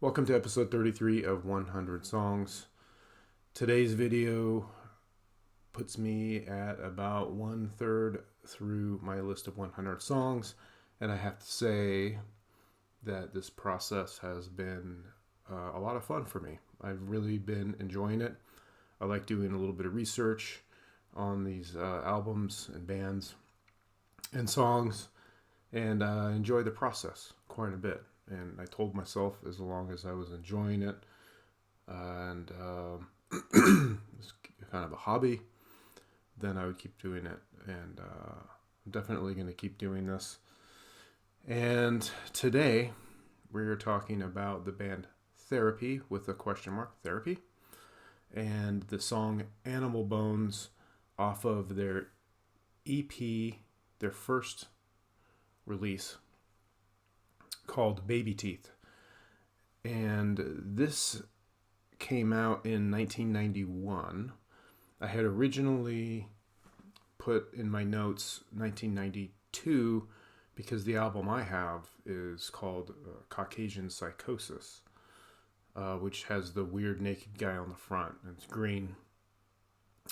Welcome to episode 33 of 100 Songs. Today's video puts me at about 1/3 through my list of 100 songs, and I have to say that this process has been a lot of fun for me. I've really been enjoying it. I like doing a little bit of research on these albums and bands and songs, and enjoy the process quite a bit. And I told myself as long as I was enjoying it and it's kind of a hobby, then I would keep doing it. And I'm definitely going to keep doing this. And today we're talking about the band Therapy with a question mark, Therapy, and the song Animal Bones off of their EP, their first release called Babyteeth. And this came out in 1991. I had originally put in my notes 1992 because the album I have is called Caucasian Psychosis, which has the weird naked guy on the front. It's green.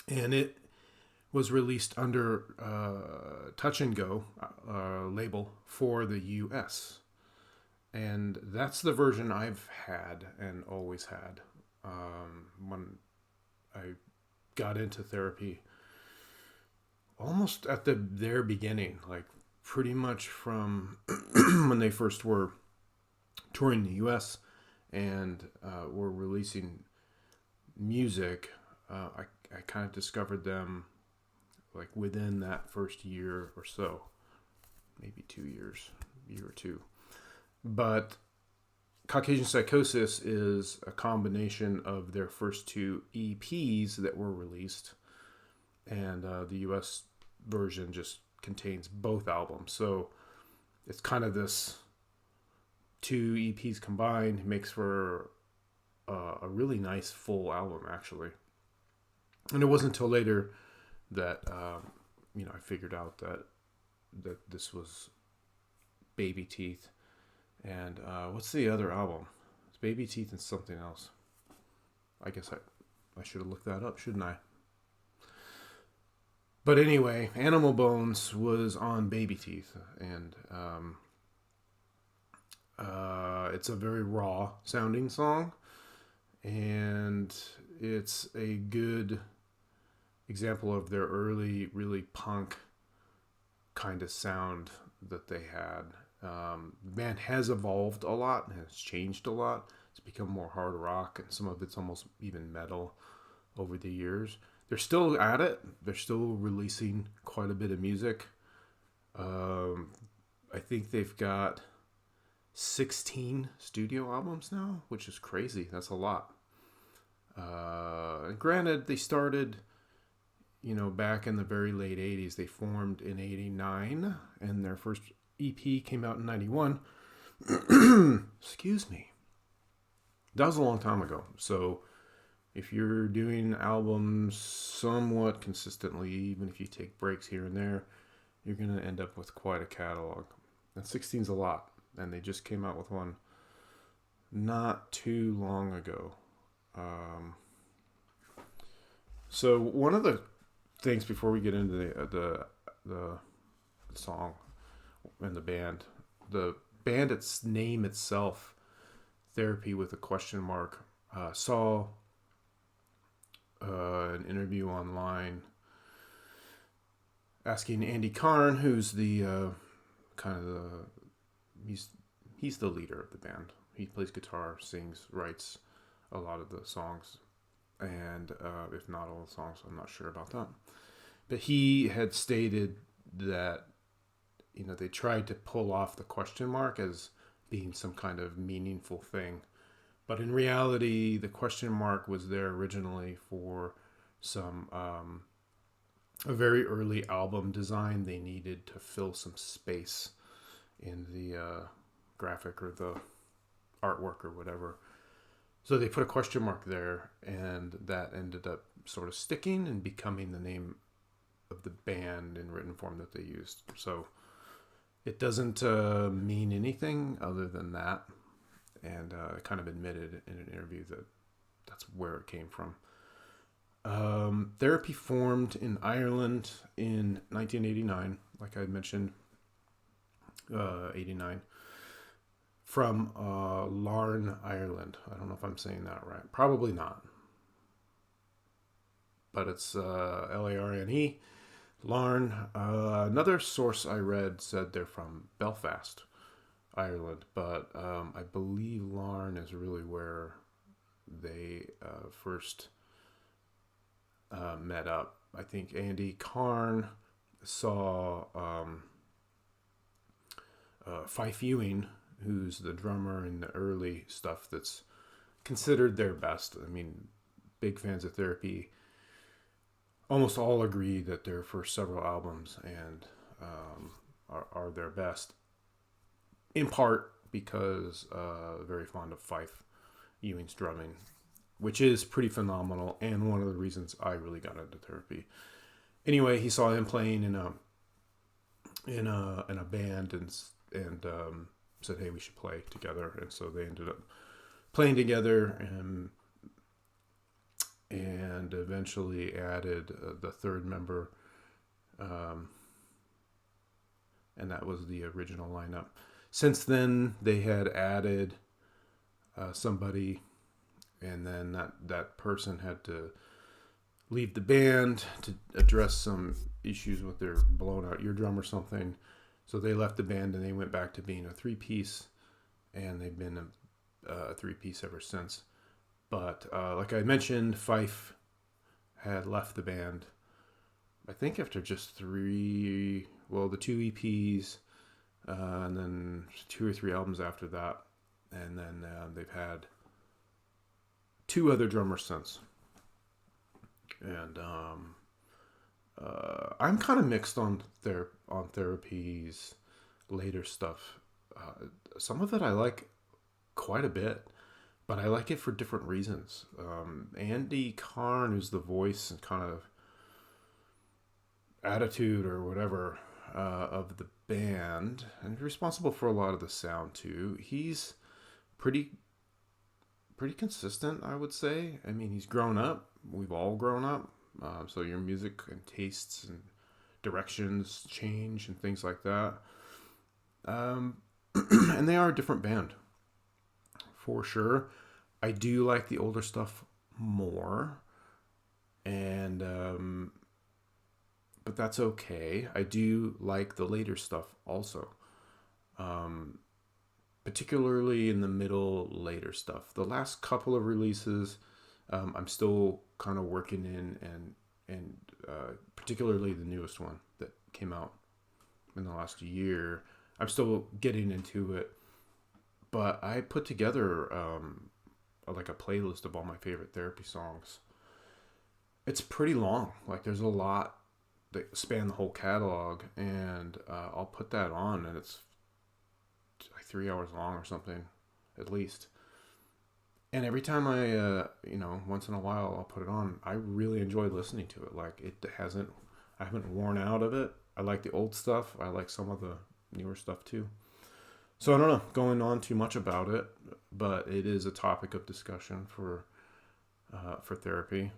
And it was released under Touch and Go label for the US. And that's the version I've had and always had. When I got into Therapy, almost at their beginning, like pretty much from when they first were touring the U.S. and were releasing music, I kind of discovered them like within that first year or so, maybe 2 years, year or two. But Caucasian Psychosis is a combination of their first two EPs that were released, and the US version just contains both albums. So it's kind of this two EPs combined makes for a really nice full album, actually. And it wasn't until later that I figured out that this was Babyteeth. And what's the other album? It's Babyteeth and something else. I guess I should have looked that up, shouldn't I? But anyway, Animal Bones was on Babyteeth, and it's a very raw sounding song, and it's a good example of their early, really punk kind of sound that they had. The band has evolved a lot and has changed a lot. It's become more hard rock, and some of it's almost even metal over the years. They're still at it. They're still releasing quite a bit of music. I think they've got 16 studio albums now, which is crazy. That's a lot. And granted, they started, back in the very late 80s. They formed in 89, and their first EP came out in 91. Excuse me. That was a long time ago. So if you're doing albums somewhat consistently, even if you take breaks here and there, you're going to end up with quite a catalog. And 16's a lot. And they just came out with one not too long ago. So one of the things before we get into the song and the band its name itself, Therapy with a question mark, saw an interview online asking Andy Karn, who's the he's the leader of the band. He plays guitar, sings, writes a lot of the songs, and if not all the songs, I'm not sure about that. But he had stated that they tried to pull off the question mark as being some kind of meaningful thing. But in reality, the question mark was there originally for some a very early album design. They needed to fill some space in the graphic or the artwork or whatever. So they put a question mark there, and that ended up sort of sticking and becoming the name of the band in written form that they used. So it doesn't mean anything other than that. and kind of admitted in an interview that that's where it came from. Therapy formed in Ireland in 1989, like I mentioned, 89, from Larne, Ireland. I don't know if I'm saying that right. Probably not. But it's Larne. Larne. Another source I read said they're from Belfast, Ireland, but I believe Larne is really where they first met up. I think Andy Carn saw Fife Ewing, who's the drummer in the early stuff that's considered their best. I mean, big fans of Therapy almost all agree that their first several albums and are their best, in part because very fond of Fife Ewing's drumming, which is pretty phenomenal, and one of the reasons I really got into Therapy. Anyway, he saw him playing in a band and said, "Hey, we should play together." And so they ended up playing together and eventually added the third member, and that was the original lineup. Since then, they had added somebody, and then that person had to leave the band to address some issues with their blown out eardrum or something. So they left the band and they went back to being a three-piece, and they've been a three-piece ever since. But like I mentioned, Fife had left the band, I think after just the 2 EPs, and then 2 or 3 albums after that. And then they've had 2 other drummers since. And I'm kind of mixed on Therapy's later stuff. Some of it I like quite a bit, but I like it for different reasons. Andy Carn, who's the voice and kind of attitude or whatever of the band, and responsible for a lot of the sound too. He's pretty consistent, I would say. I mean, he's grown up. We've all grown up. So your music and tastes and directions change and things like that. And they are a different band, for sure. I do like the older stuff more, and but that's okay. I do like the later stuff also, particularly in the middle later stuff. The last couple of releases, I'm still kind of working in, and particularly the newest one that came out in the last year. I'm still getting into it, but I put together like a playlist of all my favorite Therapy songs. It's pretty long. Like, there's a lot that span the whole catalog, and I'll put that on, and it's like 3 hours long or something, at least. And every time I, once in a while I'll put it on, I really enjoy listening to it. Like, I haven't worn out of it. I like the old stuff. I like some of the newer stuff too. So I don't know, going on too much about it, but it is a topic of discussion for Therapy.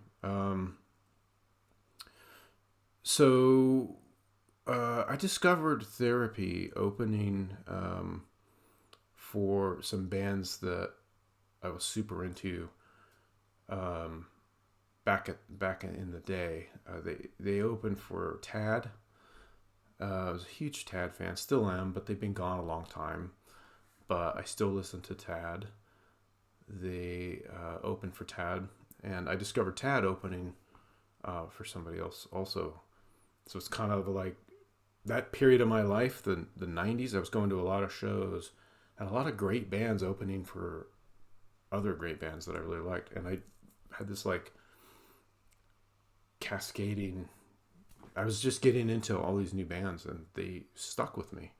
So I discovered Therapy opening for some bands that I was super into back in the day. They opened for Tad. I was a huge Tad fan, still am, but they've been gone a long time. But I still listen to Tad. They opened for Tad, and I discovered Tad opening for somebody else also. So it's kind of like that period of my life, the 90s. I was going to a lot of shows, and a lot of great bands opening for other great bands that I really liked. And I had this like cascading. I was just getting into all these new bands, and they stuck with me.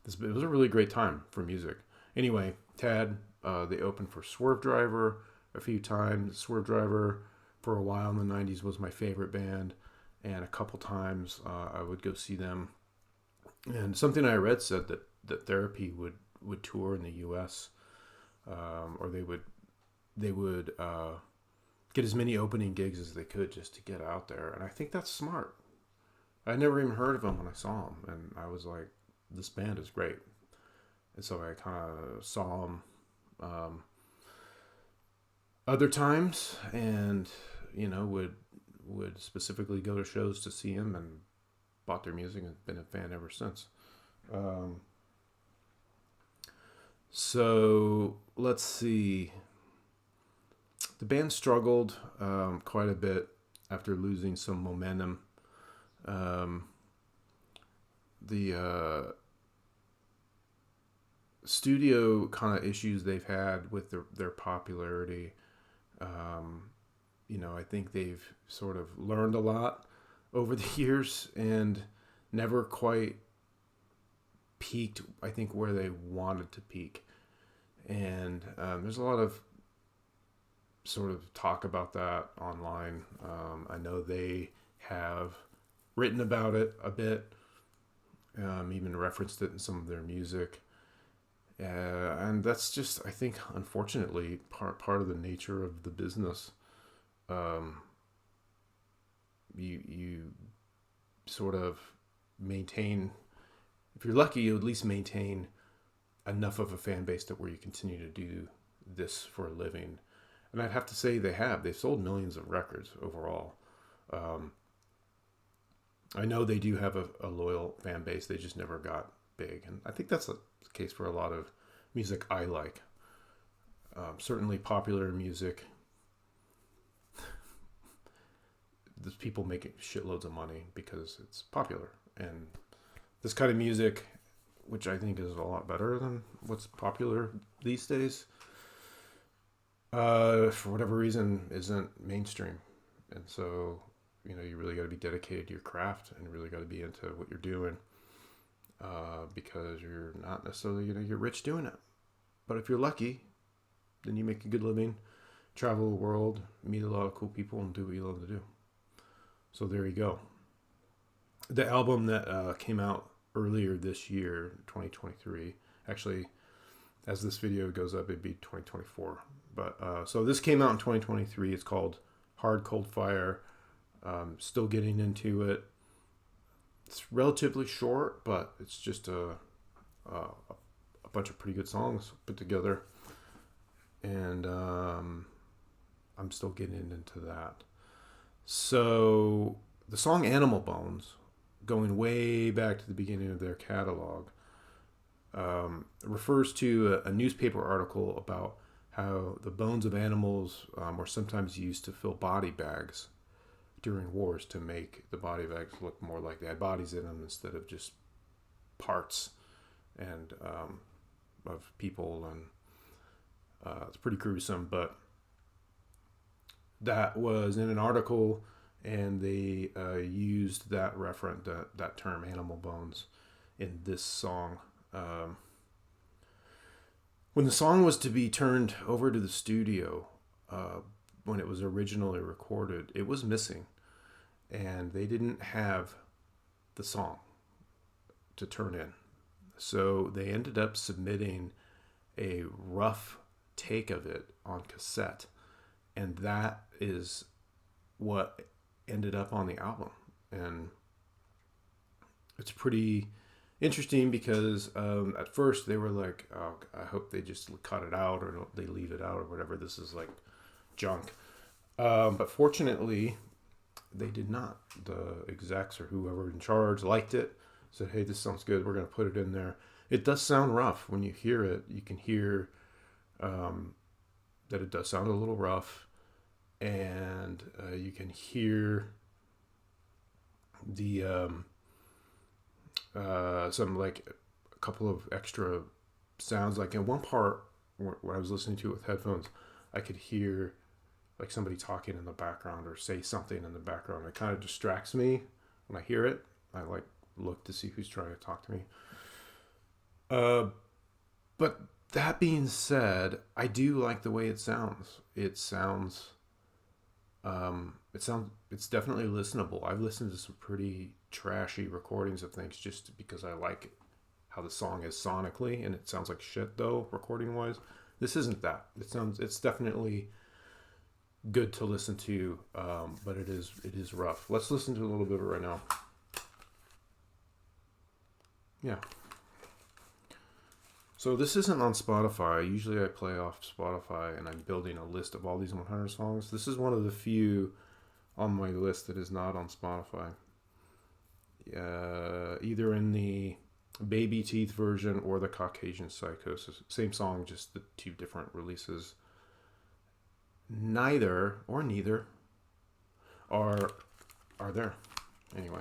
It was a really great time for music. Anyway, Tad, they opened for Swerve Driver a few times. Swerve Driver, for a while in the 90s, was my favorite band. And a couple times I would go see them. And something I read said that Therapy would tour in the U.S. or they would get as many opening gigs as they could just to get out there. And I think that's smart. I never even heard of them when I saw them, and I was like, this band is great. And so I kind of saw them other times, and would specifically go to shows to see them, and bought their music and been a fan ever since. So let's see. The band struggled quite a bit after losing some momentum. The studio kind of issues they've had with their popularity. I think they've sort of learned a lot over the years and never quite peaked, I think, where they wanted to peak. And there's a lot of sort of talk about that online. I know they have written about it a bit, even referenced it in some of their music. And that's just, I think, unfortunately, part of the nature of the business. You sort of maintain, if you're lucky, you at least maintain enough of a fan base that where you continue to do this for a living. And I'd have to say they've sold millions of records overall. I know they do have a loyal fan base. They just never got big. And I think that's the case for a lot of music I like. Certainly popular music. There's people making shitloads of money because it's popular. And this kind of music, which I think is a lot better than what's popular these days, for whatever reason, isn't mainstream. And so, you really got to be dedicated to your craft and really got to be into what you're doing, because you're not necessarily going to get rich doing it. But if you're lucky, then you make a good living, travel the world, meet a lot of cool people, and do what you love to do. So there you go. The album that came out earlier this year, 2023, actually, as this video goes up, it'd be 2024. But so this came out in 2023. It's called Hard Cold Fire. Still getting into it. It's relatively short, but it's just a bunch of pretty good songs put together. And I'm still getting into that. So the song Animal Bones, going way back to the beginning of their catalog, refers to a newspaper article about how the bones of animals were sometimes used to fill body bags during wars to make the body bags look more like they had bodies in them instead of just parts and of people. And it's pretty gruesome, but that was in an article, and they used that that term, animal bones, in this song. When the song was to be turned over to the studio, when it was originally recorded, it was missing, and they didn't have the song to turn in. So they ended up submitting a rough take of it on cassette, and that is what ended up on the album. And it's pretty interesting because at first they were like, oh, I hope they just cut it out or they leave it out or whatever. This is like junk. But fortunately, they did not. The execs or whoever in charge liked it, said, hey, this sounds good. We're going to put it in there. It does sound rough. When you hear it, you can hear that it does sound a little rough. And you can hear the some like a couple of extra sounds. Like in one part when I was listening to it with headphones, I could hear like somebody talking in the background or say something in the background. It kind of distracts me when I hear it. I like look to see who's trying to talk to me. But that being said, I do like the way it sounds. It's definitely listenable. I've listened to some pretty trashy recordings of things just because I like how the song is sonically, and it sounds like shit though, recording wise. This isn't that. It's definitely good to listen to, but it is rough. Let's listen to a little bit of it right now. Yeah. So this isn't on Spotify. Usually I play off Spotify and I'm building a list of all these 100 songs. This is one of the few on my list that is not on Spotify. Either in the Babyteeth version or the Caucasian Psychosis. Same song, just the two different releases. Neither or neither are there. Anyway.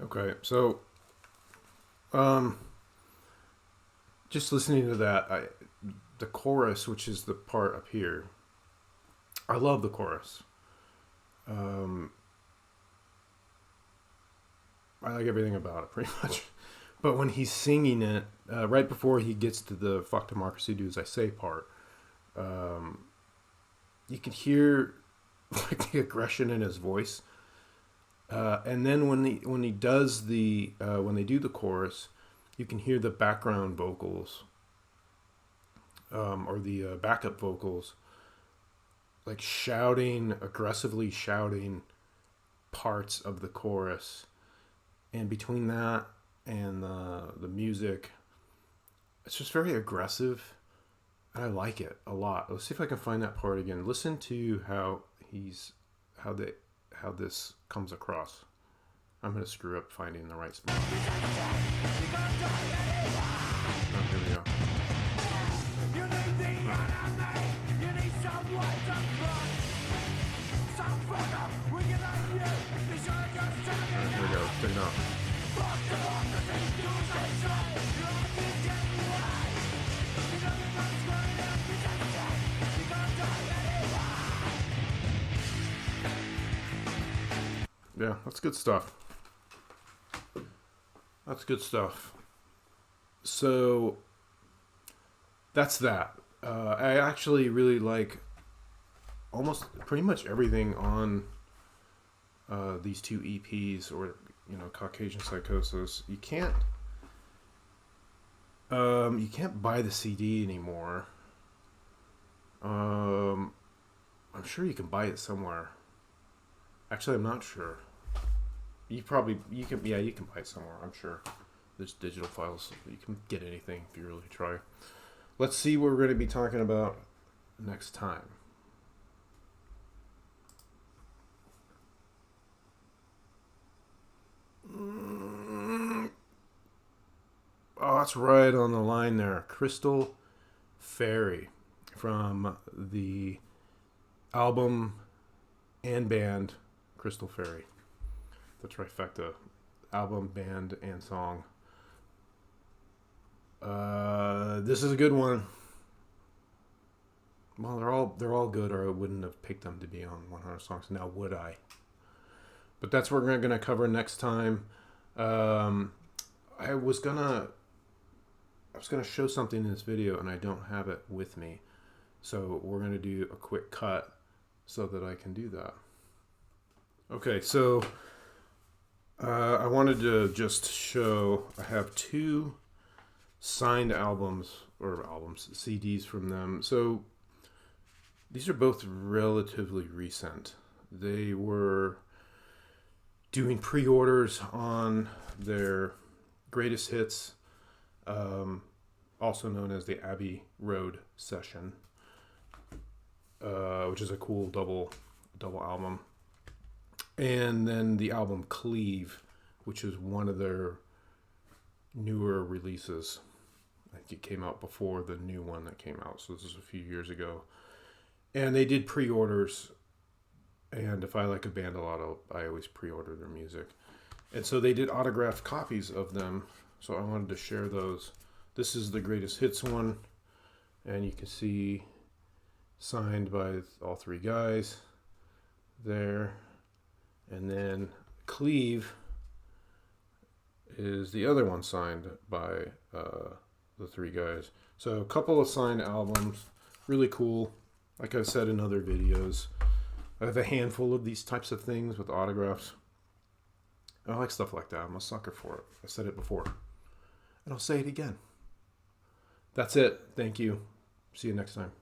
Okay, so just listening to that, the chorus, which is the part up here, I love the chorus. I like everything about it, pretty much. But when he's singing it, right before he gets to the "fuck democracy, do as I say" part, you can hear like the aggression in his voice. And then when he does when they do the chorus, you can hear the background vocals, or the backup vocals, like aggressively shouting parts of the chorus. And between that and the music, it's just very aggressive. And I like it a lot. Let's see if I can find that part again. Listen to how this comes across. I'm going to screw up finding the right spot. Oh, here we go. Here we go. Check it out. Yeah, that's good stuff. That's good stuff. So that's that. I actually really like almost pretty much everything on these two EPs, or Caucasian Psychosis. You can't buy the CD anymore. I'm sure you can buy it somewhere. Actually, I'm not sure. You can buy it somewhere. I'm sure there's digital files. You can get anything if you really try. Let's see what we're going to be talking about next time. Oh, that's right on the line there. Crystal Fairy from the album and band Crystal Fairy. The trifecta. Album, band, and song. This is a good one. Well, they're all good, or I wouldn't have picked them to be on 100 songs. Now would I? But that's what we're going to cover next time. I was gonna show something in this video, and I don't have it with me, so we're gonna do a quick cut so that I can do that. Okay, so I wanted to just show I have two signed CDs from them. So these are both relatively recent. They were doing pre-orders on their greatest hits, also known as the Abbey Road Session, which is a cool double album. And then the album Cleave, which is one of their newer releases. I think it came out before the new one that came out, so this is a few years ago. And they did pre-orders, and if I like a band a lot, I always pre-order their music. And so they did autographed copies of them, so I wanted to share those. This is the greatest hits one, and you can see signed by all three guys there. And then Cleave is the other one signed by the three guys. So a couple of signed albums, really cool. Like I've said in other videos, I have a handful of these types of things with autographs. I like stuff like that. I'm a sucker for it. I said it before, and I'll say it again. That's it. Thank you. See you next time.